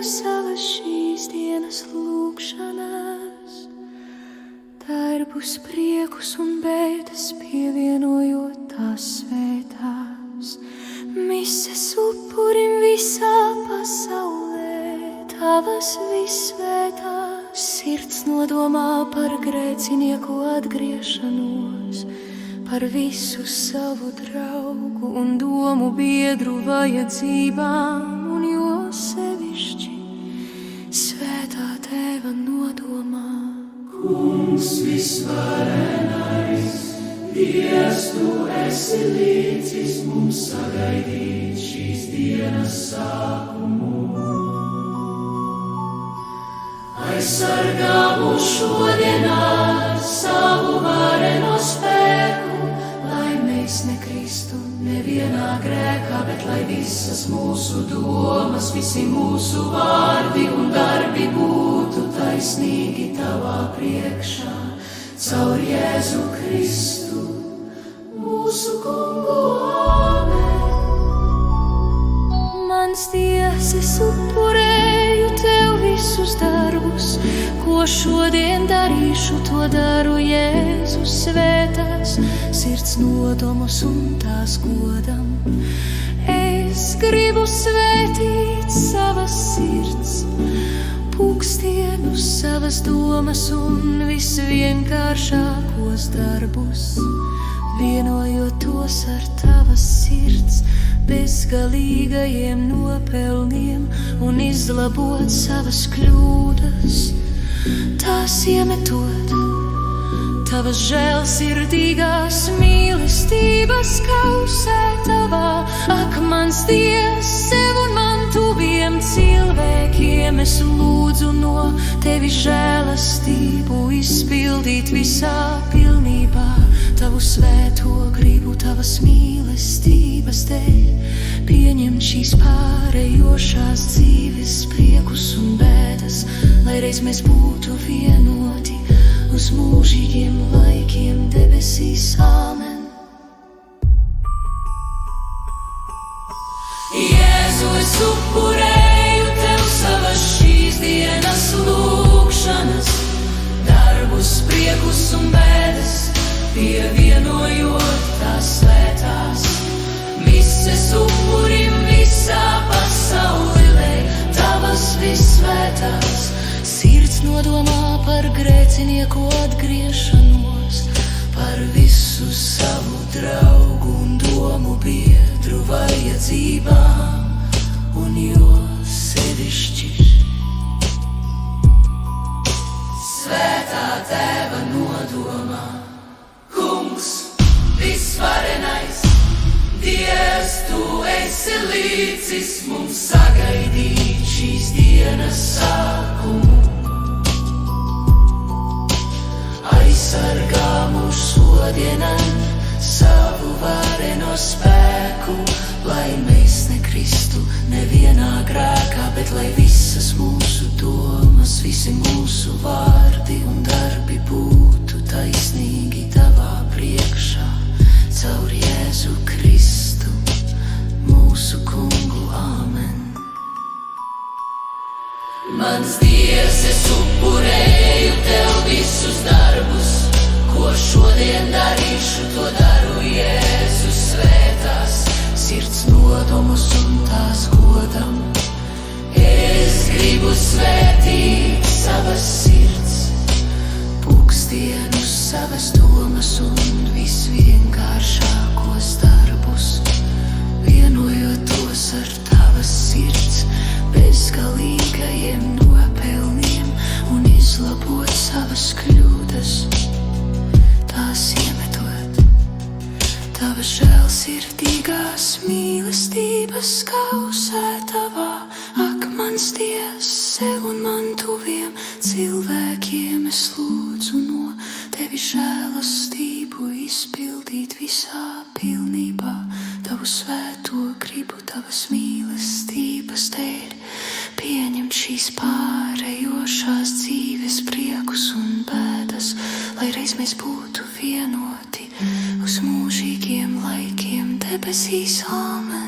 savas šīs dienas lūgšanas, darbus, priekus un bēdas pievienojot tās svētās. Mises upurim visā pasaulē, tavas visvētās. Sirds nodomā par grēcinieku atgriešanos, par visu savu draugu un domu biedru vajadzībām, un jo sevišķi svētā Tēva nodomā. Kungs visvarenais, Dievs, tu esi līdzis mums sagaidīt šīs dienas sākumu. Aizsargā mūs šodienā ar savu vareno spēku, lai mēs nekristu nevienā grēkā, bet lai visas mūsu domas, visi mūsu vārdi un darbi būtu taisnīgi tavā priekšā, caur Jēzu Kristu, mūsu Kungu. Āmen. Mans Dievs, es upurēju tev visus darbus, ko šodien darīšu, to daru Jēzus svētās sirds nodomus un tās godam. Es gribu svētīt savas sirds, pūkstienus, savas domas un visvienkāršākos darbus, vienojot tos ar tavas sirds bezgalīgajiem nopelniem un izlabot savas kļūdas, tās iemetot tavas žēlsirdīgās mīlestības kausē tavā. Ak, mans Dievs, sev un man tuviem cilvēkiem es lūdzu no tevis žēlastību izpildīt visā pilnībā tavu svēto gribu, tavas mīlestības dēļ. Pieņem šīs pārējošās dzīves priekus un bēdas, lai reiz mēs būtu vienoti uz mūžīgiem laikiem debesīs. Āmen. Jēzu, es upurēju tev savas šīs dienas lūgšanas, darbus, priekus un bēdas, pievienojot tās svētās. Mises upurim visā pasaulē, tavas visvētās. Sirds nodomā par grēcinieku atgriešanos, par visu savu draugu un domu biedru vajadzībām, un jo sevišķi svētā Tēva nodomā. Kungs visvarenais, Dievs, tu esi līdzis mums sagaidīt šīs dienas sākumu. Aizsargā mūs šodienam savu vareno spēku, lai mēs nekristu nevienā grēkā, bet lai visas mūsu domas, visi mūsu vārdi un darbi būtu taisnīgi tavā priekšā, caur Jēzu Kristu, mūsu Kungu. Āmen. Mans Dievs, es upurēju tev visus darbus, ko šodien darīšu, to daru Jēzus svētās sirds nodomus un tās godam. Es gribu svētīt savas sirds, pūkstienus, savas domas un visvienkāršākos darbus, vienojot tos ar tavas sirds bezgalīgajiem nopelniem un izlabot savas kļūdas, tās iemetot tavas žēlsirdīgās mīlestības kausē tavā. Ak, mans Dievs, sev un man tuviem cilvēkiem es lūdzu no tevis žēlastību izpildīt visā pilnībā tavu svēto gribu, tavas mīlestības dēļ. Pieņem šīs pārējošās dzīves priekus un bēdas, lai reiz mēs būtu vienoti uz mūžīgiem laikiem debesīs. Āmen.